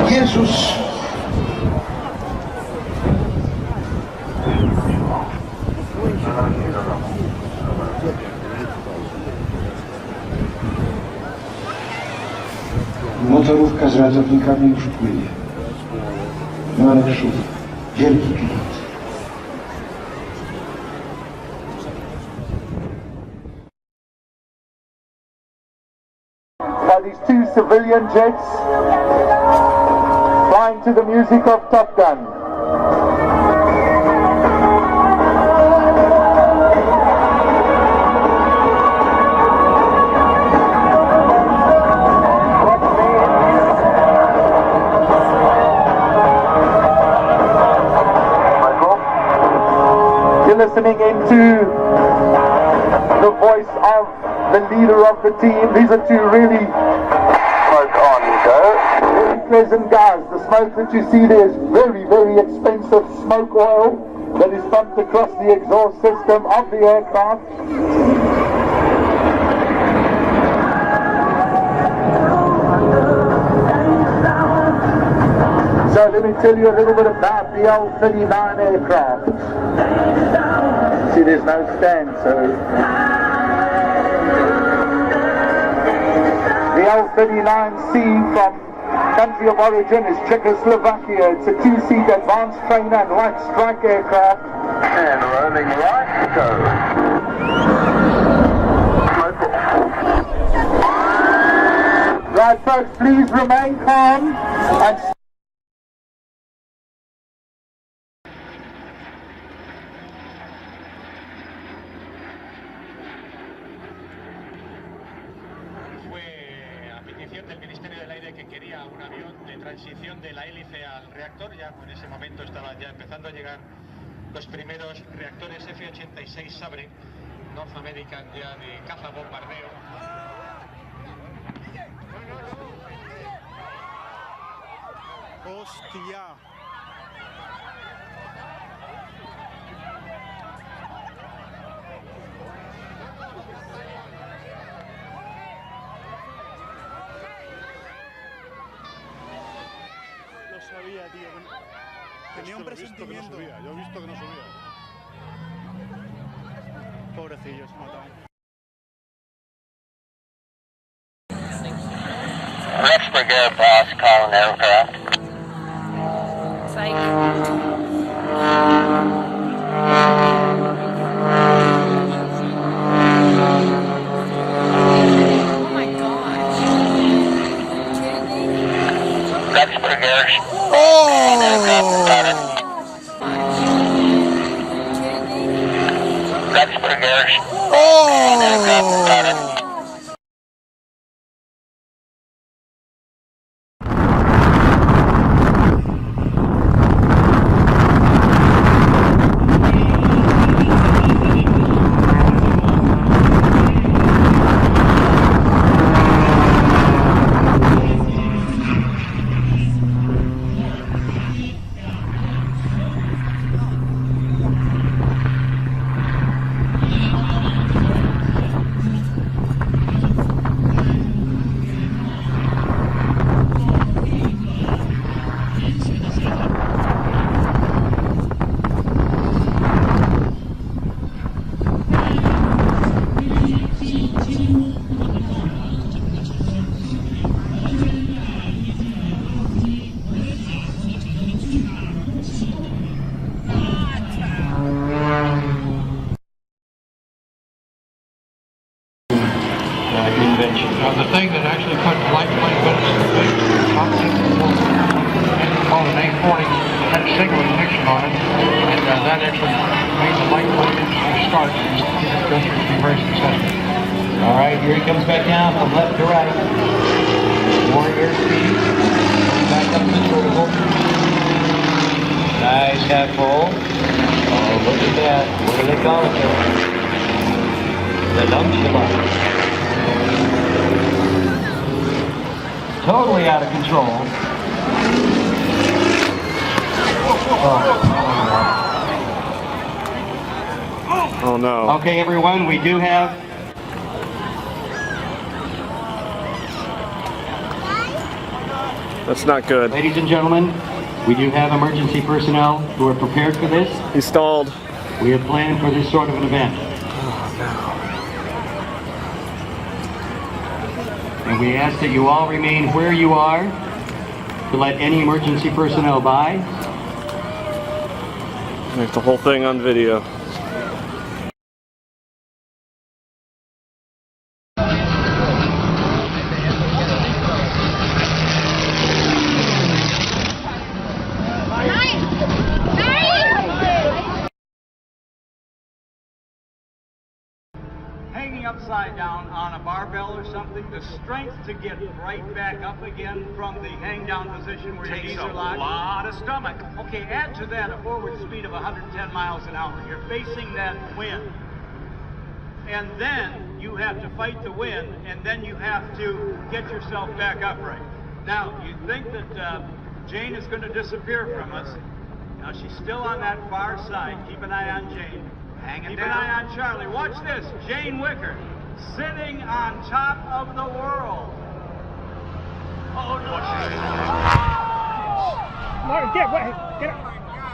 Jezus! Motorówka z ratownikami już płynie. No ale przód, wielki pilot. By these two civilian jets flying to the music of Top Gun. You're listening into the voice of the leader of the team. These are two really smoke on you go. Very pleasant guys. The smoke that you see there is very, very expensive smoke oil that is pumped across the exhaust system of the aircraft. So let me tell you a little bit about the L-39 aircraft. See, there's no stand, so the L-39C from country of origin is Czechoslovakia. It's a two-seat advanced trainer and light strike aircraft. And rolling right, go. Right, folks, please remain calm and del Ministerio del Aire, que quería un avión de transición de la hélice al reactor. Ya en ese momento estaban ya empezando a llegar los primeros reactores F-86 Sabre North American ya de caza bombardeo. ¡Hostia! Sabía, tío. Tenía un presentimiento. Yo he visto que no subía. Pobrecillos, mataban. Next brigade boss calling aircraft. Psych. Oh my gosh. Next brigade. Next brigade. airspeed. Back up to vertical. Nice half roll. Oh, look at that. What do they call it there? The dump. Totally out of control. Oh no. Okay, everyone, we do have That's not good. ladies and gentlemen, we do have emergency personnel who are prepared for this. He stalled. We have planned for this sort of an event. And we ask that you all remain where you are to let any emergency personnel by. Make the whole thing on video. Hanging upside down on a barbell or something, the strength to get right back up again from the hang down position where your knees are locked. a lot of stomach. Okay, add to that a forward speed of 110 miles an hour. You're facing that wind. And then you have to fight the wind, and then you have to get yourself back upright. Now, you think that Jane is going to disappear from us. Now, she's still on that far side. Keep an eye on Jane. Keep an eye on Charlie. Watch this. Jane Wicker sitting on top of the world. Oh, no. Martin, get up.